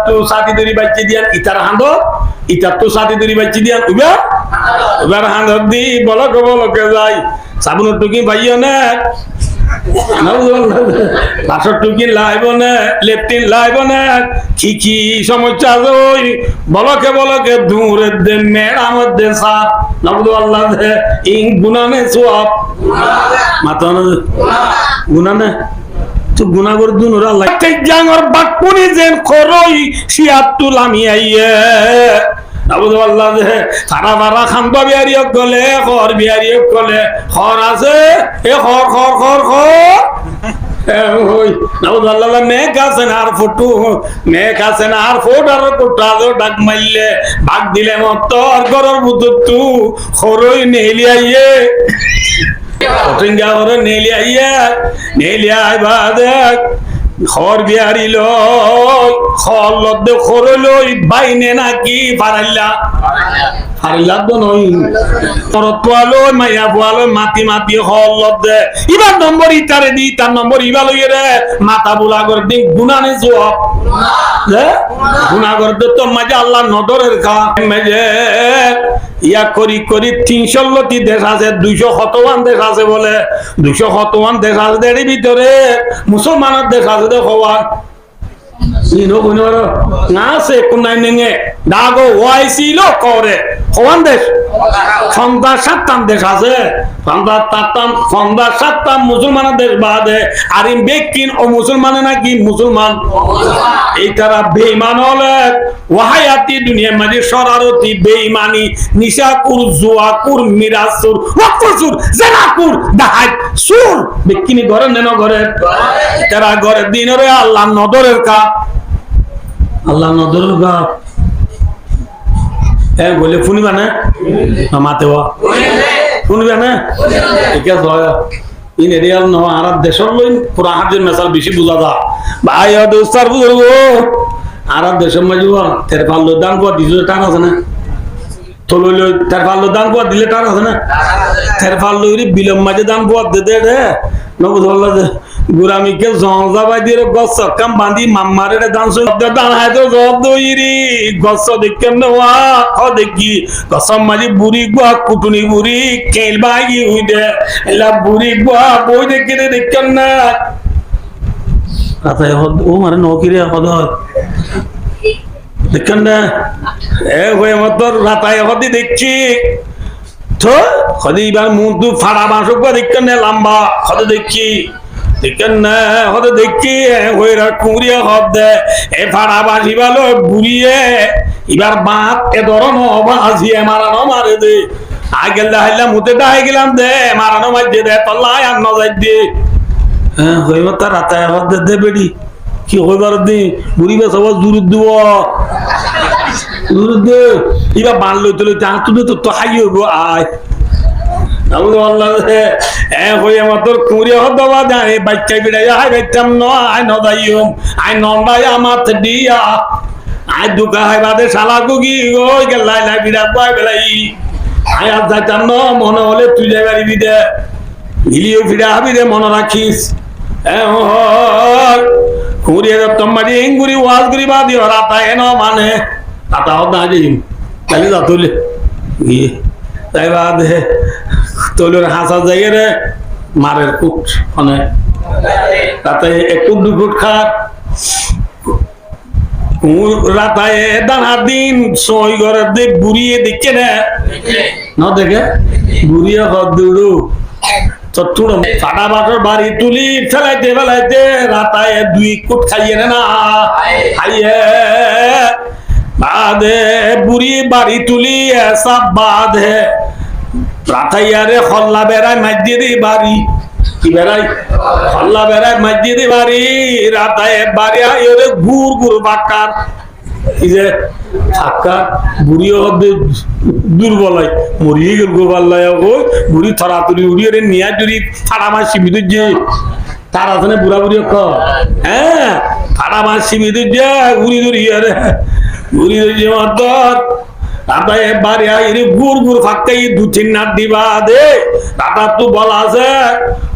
তো সাথী দড়ি বাচ্চি দিয়ান ইতার হাঁদো ইতার তো সাথী দড়ি বাচ্চি দিয়ান এবার হাঁদর দি বলকে যাই সাবুনের টুকি ভাইও না বাসর টুকি লাইব না লেফটিন লাইব না কি সমস্যা আছে ওই বলকে দূরে দে মেড়া মধ্যে সাপ নবদু আল্লাহ দে ইং গুনানে সোয়াব মাথা গুনানে তো গুনা করে দুন ওরা আল্লাহ জাঙ্গর বাকুনি যেন খরই শিয়াতুল আমি আইয়ে নবদু আল্লাহ দে সারা বারা খান্দা বিয়ারিও গলে খর বিয়ারিও গলে খর আছে এ খর ওই নবদু আল্লাহ মেঘ আছে না আর ফটো মেঘ আছে না আর ফোট আর কোটা ডাক মাইলে ভাগ দিলে মত আর গরর বুতুত তু খরই নেলি আইয়ে খর বিহারি লই খর লই বাইনে নাকি ফারাইলা তো নই পোয়ালো মাইয়া পোয়ালো মাতি হল লদ্দে ইবার নম্বর ইতারে দি তার নম্বর ইবা লইয়ে রে মাথা বুলা করে দিন গুনানে জবাব গুনা করতে তো মাঝে আল্লাহ নদরের খা মেজে ইয়া করি 300 দেশ আছে 200 শতমান দেশ আছে বলে 200 শতমান দেশ আছে এর ভিতরে মুসলমানের দেশ আছে দেখোয়া না আছে কোনায় নেঙে ডাগো ওয়াইছিল করে হওয়ান দেশ সন্ধ্যা 7টাম দেশ আছে সন্ধ্যা 7টাম মুসলমানের দেশ বাদে আর ইন বেকিন ও মুসলমানে নাকি মুসলমান এই তারা বেঈমান হলে ওয়াহায়াতি দুনিয়ার মাঝে শরারতি বেঈমানি নিশাকুর জুয়াকুর মিরাসুর ওয়াকফুর জানাকুর ডাহাত সুর বেকিনি ঘরে নেন ঘরে তারা ঘরে দিনরে আল্লাহ নদরের কা আল্লাহ নদরের কা এ বলে শুনিবা না মাতে শুনিবা না ঠিক আছে ইন এরিয়াল ন আর দেশের লই পুরা হাজির মেসাল বেশি বুঝা দা ভাই দোস্তার বুঝব আর দেশের মাঝে তের পাল্লো দান কো দিলে টান আছে না তলই তের পাল্লো দান কো দিলে টান আছে না তের পাল্লো বিলম মাঝে দান কো দে দে নবুল্লাহ গুরামিকে জংজাবাই দিয়ে গছ কাম বাঁধি মাম্মারে দান দান হাইতো জব দইরি গছ দেখে নেওয়া দেখি গছম মাঝে বুড়ি গুয়া কুটুনি বুড়ি কেল বাগি হই দে এলা বুড়ি গুয়া বই দেখে দেখেন না আতা ও মারে নকিরে হদ দেখেন না এ হয়ে মতর রাতায় হদি দেখছি তো হদি এবার মুদু ফাড়া বাঁশক দেখেন না লম্বা হদ দেখছি দেখেন না হতে দেখি ওইরা কুড়িয়ে হব দে এ ফাড়া বাসি ভালো বুড়িয়ে এবার বাঁধ এ ধরন বাসিয়ে মারানো মারে দে আগেল দেখাইলাম মুতে দেখাই গেলাম দে মারানো মাঝে দে তল্লায় আর নজাই দে হ্যাঁ হইব তার রাতায় হব দে বেড়ি কি হইবার দি বুড়ি বে সব দূর দিব দূর দে এবার বান লইতে লইতে হাত তুলে তো হাই হইব আয় বাচ্চা বিড়াই হাই বাইতাম নয় নদাইম আই নন্দাই আমার দিয়া আই দুকা হাই বাদে শালা গুগি ওই গেলাই লাই বিড়া পাই বেলাই আই আর যাইতাম ন মনে হলে তুই যাই পারিবি দে ভিলিও ফিরা হাবি রে মনে রাখিস কুড়িয়ে তোমারি ইঙ্গুরি ওয়াজ গুরি বাদি রাতা এন মানে রাতা হদ না যাইম তাহলে যা তুলে গিয়ে তাই বাদে তোলের হাসা জায়গা রে মারের কুট মানে তাতে একটু দুপুট খার রাতায় দানা দিন সই ঘরের দিক বুড়িয়ে দেখছে না দেখে বুড়িয়ে ঘর দৌড়ু চতুড়ো ফাটা বাটর বাড়ি তুলি ফেলাইতে রাতায় 2 কুট খাইয়ে না খাইয়ে বাদে বুড়ি বাড়ি তুলি এসব বাদে রাতাইয়ারে হল্লা বেড়ায় মাঝিয়ে দি বাড়ি কি বেড়াই হল্লা বেড়ায় মাঝিয়ে দি বাড়ি রাতায় বাড়ি আরে গুড় বাক্কার কি যে ফাঁকা বুড়িও দুর্বলাই মরিয়ে গেল গোপাল্লায় ওই বুড়ি থরাতুরি উড়িয়ে রে নিয়া জুড়ি ফাড়া মাছ শিবির যে তার আছে না বুড়া বুড়ি হ্যাঁ ফাড়া মাছ শিবির যে উড়ি ধরিয়ে রে উড়ি ধরিয়ে মাত্র দাদা এবারে আইরে গুড় গুড় ফাক্কাই দু তিন নাট দিবা দে দাদা তো বলা আছে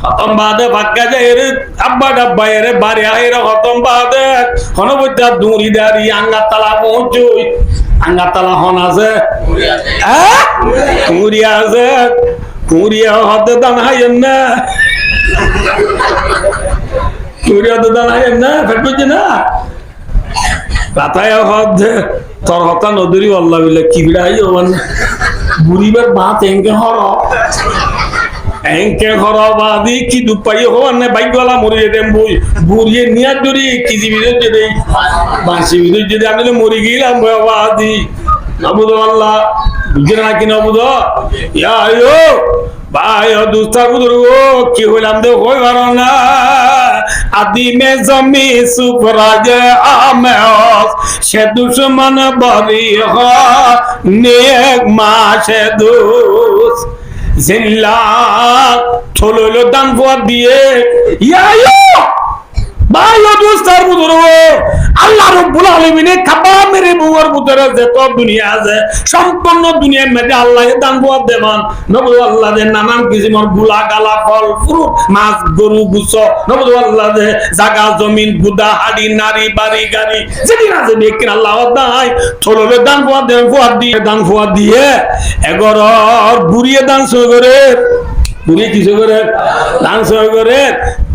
খতম বাদে ফাক্কা যায় এর আব্বা ডাব্বা এর বাড়ি আইরে খতম বাদে হনবজ্জা দুরি দাঁড়ি আঙ্গাতলা পৌঁছই আঙ্গাতলা হন আছে হ্যাঁ কুড়িয়া আছে কুড়িয়া হতে দান হাইয়েন না কুড়িয়া তো দান হাইয়েন না ফেট বুঝছে না কথায় হদ তোর হতা নদীরই আল্লাহ বিল্লাহ কি বিড়াই হবেন বুড়িবার ভাত এঙ্কে হর এঙ্কে হর বাদি কি দুপাই হওয়ার না বাইকওয়ালা মরে যেতেন বই বুড়িয়ে নিয়ার যদি কিজি বিদের যদি বাঁশি বিদের যদি আমি মরে গেলাম বাদি নবুদ আল্লাহ বুঝে না কি নবুদ ইয়া আয়ো ভাই দুস্তার বুদুর্গো কি হইলাম দে হই পারো না আদি মে জমি সুফরাজ আমেস সে দুশ্মন বরি হ নেক মাসে দুস জিল্লা থললো দান ফুয়াদ দিয়ে ইয়ায়ো ভাই দুস্তার বুদুর্গো আল্লাহ রাব্বুল আলামিন খাবা মেরে বুয়ার ভিতরে যত দুনিয়া আছে সম্পূর্ণ দুনিয়ার মধ্যে আল্লাহ দান ফুয়াদ দেবান নবী আল্লাহ দে নানান কিসিমর গুলা গালা ফল ফ্রুট মাছ গরু গুছ নবী আল্লাহ দে জায়গা জমিন গুদা হাড়ি নারী বাড়ি গাড়ি যেদিন আছে দেখেন আল্লাহ দাই থললে দান ফুয়াদ দেন ফুয়াদ দিয়ে এগরর বুড়িয়ে দান সই করে বুড়িয়ে কিছু করে দান সই করে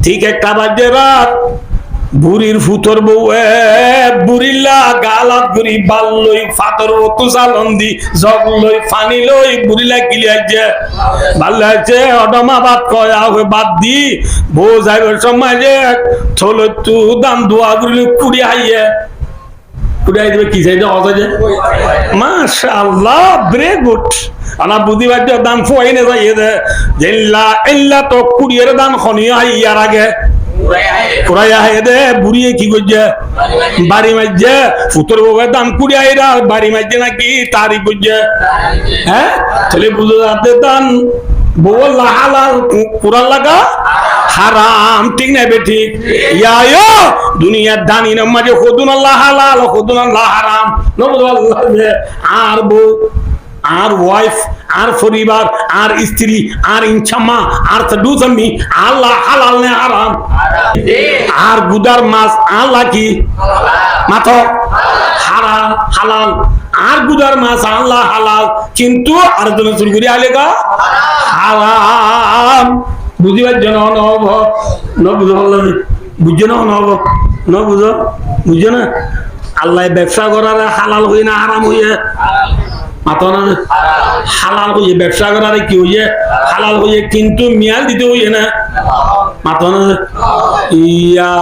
ঠিক একটা বাজে রাত বুড়ির ফুতর বউ বুড়িল্লা গালাত বুড়ি বাল লই ফাতর তুসালন্দি জগ লই ফানি লই বুড়িলা কিলিয়াছে ভাল লাগছে অডমা বাদ কয়া হয়ে বাদ দি বউ যাইবার সময় যে থল তু দাম দোয়া গুলি কুড়ি হাইয়ে কুড়াই দিবে কি চাইতে অথচে মাশাআল্লাহ ভেরি গুড আনা বুঝিবার দান ফুয়াই না যাই যে ইল্লা তো কুড়িয়ের দান খনিয়া হাইয়ার আগে কুড়াইয়া হে দে বুড়িয়ে কি করছে বাড়ি মারছে ফুতর বউয়ের দাম কুড়িয়াইরা বাড়ি মারছে নাকি তারই করছে হ্যাঁ তাহলে বুঝে যাতে দান বউ হালাল কুড়াল লাগা হারাম ঠিক না বে ঠিক ইয়ায়ো দুনিয়ার দানি না মাঝে খুদুন আল্লাহ হালাল খুদুন আল্লাহ হারাম নবুল আল্লাহ আর বউ আর ওয়াইফ আর পরিবার আর স্ত্রী আর ইনছামা আর দুজমি আল্লাহ হালাল নে হারাম আর গুদার মাছ আল্লাহ কি মাথা হারাম হালাল আর গুদার মাছ আল্লাহ হালাল কিন্তু আর জন শুরু করি আলেগা হারাম বুঝিবার জন্য নব নবুঝ বুঝছো না নব নবুঝ বুঝছো না আল্লাহ ব্যবসা করার হালাল হই না হারাম হইয়া মাথা না হালাল হইয়ে ব্যবসা করার কি হইয়ে হালাল হইয়ে কিন্তু মিয়াল দিতে হইয়ে না মাথা না ইয়া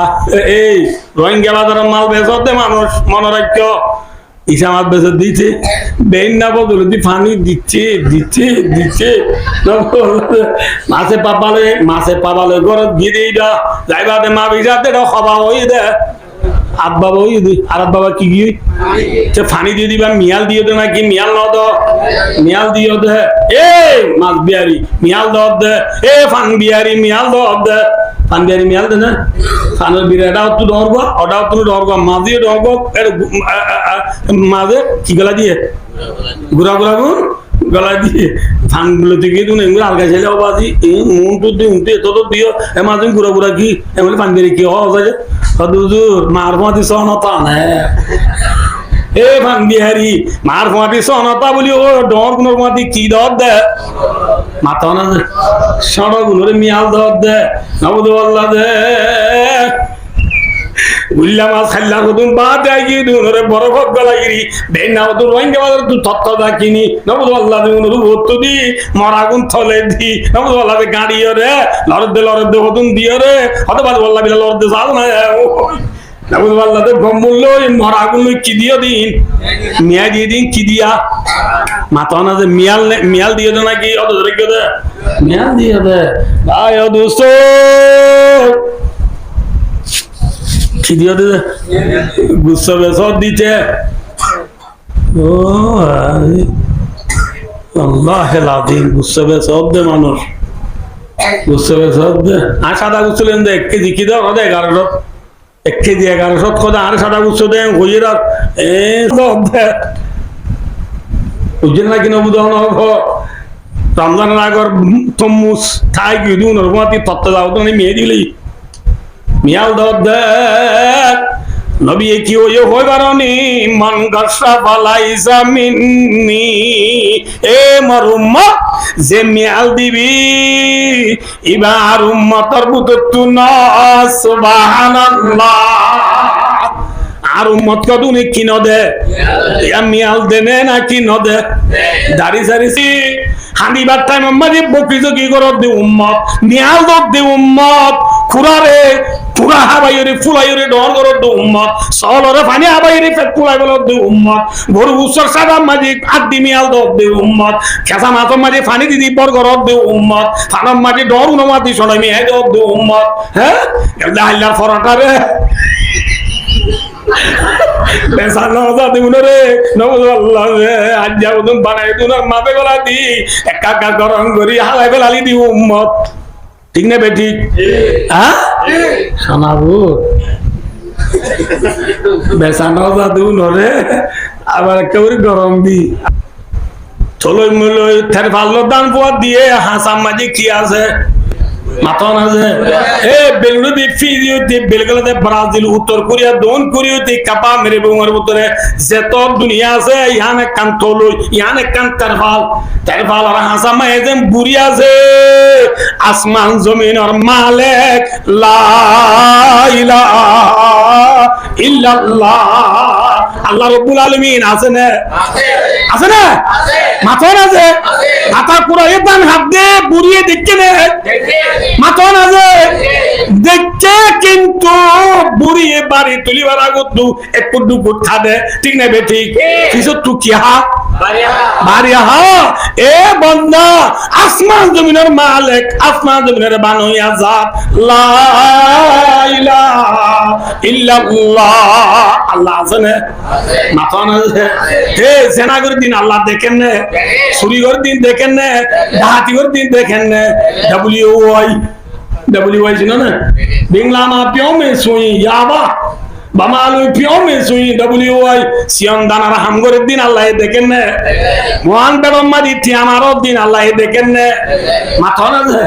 এই রোহিঙ্গা বাজারের মাল বেচতে মানুষ মনোরাজ্য ইসামাত বেচে দিচ্ছে বেইন না বদলে পানি দিচ্ছে দিচ্ছে দিচ্ছে মাছে পাবালে ঘরত গিয়ে দিই যাইবাতে মা বিজাতে খবা হই দে আত বাবা ওই আর বাবা কি গিয়ে ফানি দিয়ে দিবা মিয়াল দিয়ে দে নাকি মিয়াল ন দো মিয়াল দিও দে এ মাছ বিয়ারি মিয়াল দ দে এ ফান বিয়ারি মিয়াল দ দে ফান বিয়ারি মিয়াল দে না ফানের বিরাটাও তো ডরগো ওটাও তো ডরগো মাঝে ডরগো এর মাঝে কি গলা দিয়ে গুড়া গুড়া গুড় গলা দিয়ে ফান গুলো থেকে তুমি এমনি আলগা ছেলে বাজি মন তো দিয়ে তো দিও এ মাঝে গুড়া গুড়া কি এমনি ফান বিয়ারি কি হওয়া যায় হুজুর মার ফাঁটি সহনতা না এ ভান বিহারি মার ফাঁটি সহনতা বলি ও ডর গুনোর মাটি কি দর দে মাথা না সড়ক গুনোরে মিয়াল দর দে নবদ আল্লাহ দে উল্লা মাছ খাইলা কদুন বাদ দেয় কি দুনোরে বরফ গলাগিরি বেনা তো রোহিঙ্গা বাজার তুই তত্ত্ব দাকিনি নবদ আল্লাহ দে উনোর ভর্ত দি মরাগুন থলে দি নবদ আল্লাহ দে গাড়িও রে লড়দ দে হতুন দিও রে হতে পারে আল্লাহ বিলা লড়দ যাও না নবদ আল্লাহ দে গম্বুল মরাগুন কি দিও দিন মিয়া দিয়ে দিন কি দিয়া মাথা না যে মিয়াল দিয়ে দে নাকি অত ধরে কেউ দে মিয়াল দিয়ে দে ভাই ও দোস্ত কি দিও দে গুচ্ছা বেসর দিতে ও আল্লাহ লাদিন গুচ্ছা বেসর দে মানুষ গুচ্ছা বেসর দে আর সাদা গুচ্ছ লেন দে 1 কেজি কি দাও দে 1100 1 কেজি 1100 খোদা আর সাদা গুচ্ছ দে হইয়ে রাখ এ সব দে বুঝছেন নাকি নবুদন রমজানের আগর তম্মুস ঠাই কি দিন নরমাতি তত্ত্ব দাও তো মেয়ে দিলি মিয়াল দর দেখ নবী কি ওই হই বারনি মান গসা ফালাইসা মিন্নি এ মোর উম্মত যে মিয়াল দিবি ইবার উম্মতর বুততু না সুবহানাল্লাহ আর উম্মত কদুনি কি নদে মিয়াল দেনে না কি নদে দাড়ি সারিছি হানিবার টাইম আমাদের বকরিজ কি করব দে উম্মত মিয়াল দব দে উম্মত খুরারে পুরা হাবাইরে ফুলাইরে ডর করব দে উম্মত সলরে পানি হাবাইরে ফেট ফুলাই বল দে উম্মত গরু উসর সাদা মাঝি আদি মিয়াল দব দে উম্মত খেসা মাছ মাঝি পানি দিদি পর করব দে উম্মত ফানাম মাঝি ডর উনমাতি শোনাই মি হে দব দে উম্মত হ্যাঁ এলা আল্লাহর ফরাটারে বেসা নজা দিউনরে নবুল্লাহ আজ যাউদন বানাই দুনার মাপে গলা দি একা একা গরম করি হালাই বেলালি দি উম্মত ঠিক না বেটি হ্যাঁ শোনাবো বেসা নজা দিউনরে আবার একেবারে গরম দি চলই মুলই থের ভালো দান পোয়া দিয়ে হাসাম মাঝি কি আছে মাথন আছে এ বেলুড়ি ফিরিওতে বেলগলাতে ব্রাজিল উত্তর কোরিয়া দক্ষিণ কোরিয়াতে কাপা মেরে বুমার ভিতরে যত দুনিয়া আছে ইয়ানে কান তলই ইয়ানে কান তারফাল আর হাসামা এজেম বুড়ি আছে আসমান জমিনের মালিক লা ইলাহা ইল্লাল্লাহ আল্লাহ রাব্বুল আলামিন আছে না আছে না মাথন আছে মাথা পুরো এদান হাত দে বুড়িয়ে দেখছে না মাথন আছে দেখছে কিন্তু বুড়িয়ে বাড়ি তুলিবার আগত একটু দুপুর খাদে ঠিক না বে ঠিক কিছু তু কি হা বাড়িয়া হা এ বন্দা আসমান জমিনের মালিক আসমান জমিনের বানাইয়া জাত লা ইলাহা ইল্লাল্লাহ আল্লাহ আছে না মাথন আছে হে সেনাগর দিন আল্লাহ দেখেন না সুরিগর দিন দেখেন না ডাহাতিগর দিন দেখেন না WY ছিল না বাংলা মা পিও মে সুই ইয়াবা বামালু পিও মে সুই WY সিয়ন দানার হামগরের দিন আল্লাহ দেখেন না মহান বেগম্মাদি তিয়ামারর দিন আল্লাহ দেখেন না মাথন আছে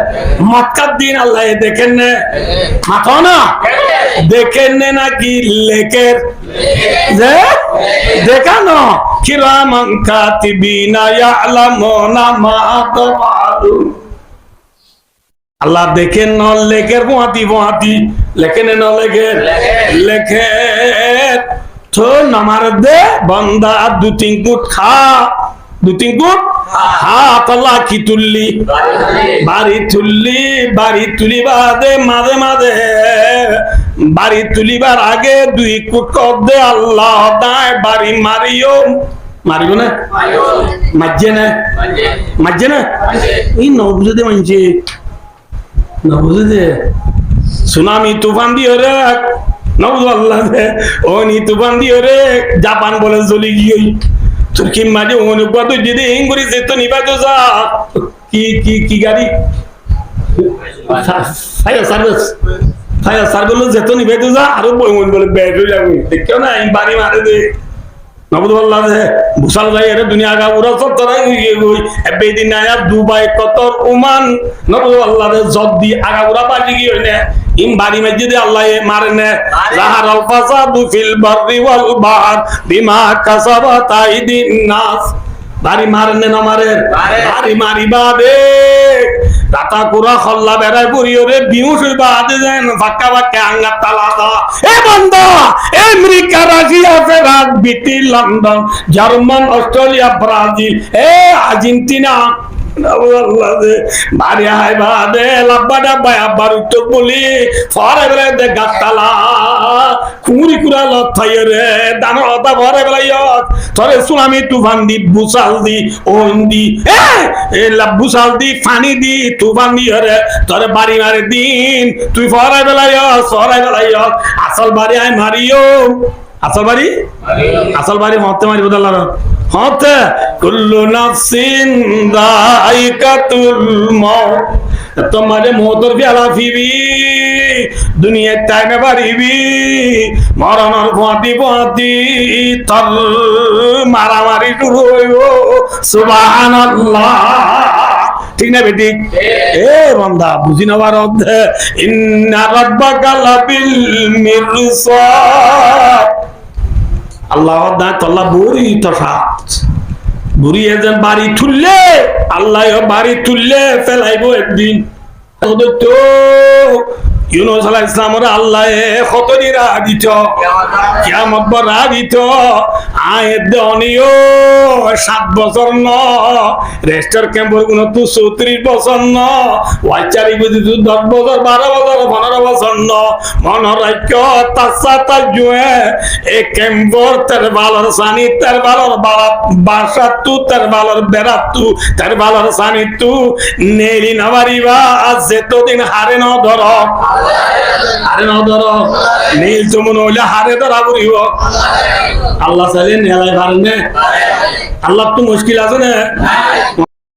মক্কার দিন আল্লাহ দেখেন না মাথনা দেখেন না নাকি লেকের যে দেখানো কিরামান কাতিবিনা ইয়ালামুনা মা তাফআলুন আল্লাহ দেখেন ন লেকের বোয়াতি লেখেন ন লেখের তো নামার দে বান্দা দু তিন কুট খা আল্লাহ কি তুললি বাড়ি তুলি বাদে মাঝে বাড়ি তুলিবার আগে 2 কুট কর দে আল্লাহ দায় বাড়ি মারিব না মাঝে না এই নবুঝে দে মানছে নবুঝে সুনামি তুফান দিও রে নবুল্লাহ ও নি তুফান দিও রে জাপান বলে চলে গিয়ে তুর্কি মাঝে অনুপাত যদি ইংগুরি যেত নিবা তো যা কি গাড়ি ফায়ার সার্ভিস যেত নিবে তো যা আরো বইমন বলে ব্যাগ হয়ে যাবে দেখো না এই বাড়ি মারে দে নবুল্লাহ ভূষাল যাই এর দুনিয়া গা উড়া সত্তরা গিয়ে গই এবে দিন আয়া দুবাই কতর ওমান নবুল্লাহ জব দি আগা উড়া বাজি গিয়ে না ইম বাড়ি মসজিদে আল্লাহ মারে না জাহারাল ফাসাদু ফিল বাররি ওয়াল বাহর বিমা কাসাবাত আইদিন নাস বাড়ি মারেন না মারেন বাড়ি মারিবা দে দাতা কুরা খল্লা বেড়ায় পুরিও রে বিউস বাদে যেন ফাক্কা আঙ্গা তালা দা এ বান্দা America Russia France Britain London German Australia Brazil এ আর্জেন্টিনা বাড়ি হাই বাদে লাব্বাডা বায়া বারুটো বলি ফরে বেলা দে গাতালা কুড়ি কুড়া লথাই রে দানো হতা ফরে বেলা ইয়ত থরে সুনামি তুফান দি বুসাল দি ওন্দি এ বুসাল দি ফানি দি তুফান দি রে থরে বাড়ি মারে দিন তুই ফরে বেলা ইয়ত আসল বাড়ি আই মারিও আসল বাড়ি হতে মারি বদলার হতে কুল্লু নাফসিন দাইকাতুল মউত তোমারে মওতর পেয়ালা পিবি দুনিয়ার টাইমে বাড়িবি মরণের পথি তর মারামারি শুরু হইব সুবহানাল্লাহ। ঠিক না বেটি? এ বান্দা বুঝি নেওয়ার অর্থে ইন্না রাব্বাকা লাবিল মিরসাদ। আল্লাহ দা তল্লা বুড়ি তসাত বুড়ি এজন বাড়ি তুললে আল্লাহ বাড়ি তুললে ফেলাইবো একদিন। তো ইউনূস আলাইহিস সালামের আল্লাহ কতনি রাগ দিত, কিয়ামত বড় রাগ দিত। আয়ের দনিও 7 বছর ন রেস্টার ক্যাম্পর কোন তো 34 বছর ন ওয়াইচারি বুঝি 10 বছর 12 বছর 15 বছর ন মন রাজ্য তাসা তাজুয়ে এ ক্যাম্পর তার বালর সানি তার বালর বাসা তু তার বালর বেড়া তু তার বালর সানি তু নেলি নামারিবা আছে তো দিন হারে ন ধর হারে ন ধর নীল চমন হইলে হারে ধরা পড়িব। আল্লাহ চাইলে নেলাই পারেন না, আল্লাহ তো মুশকিল আছে না।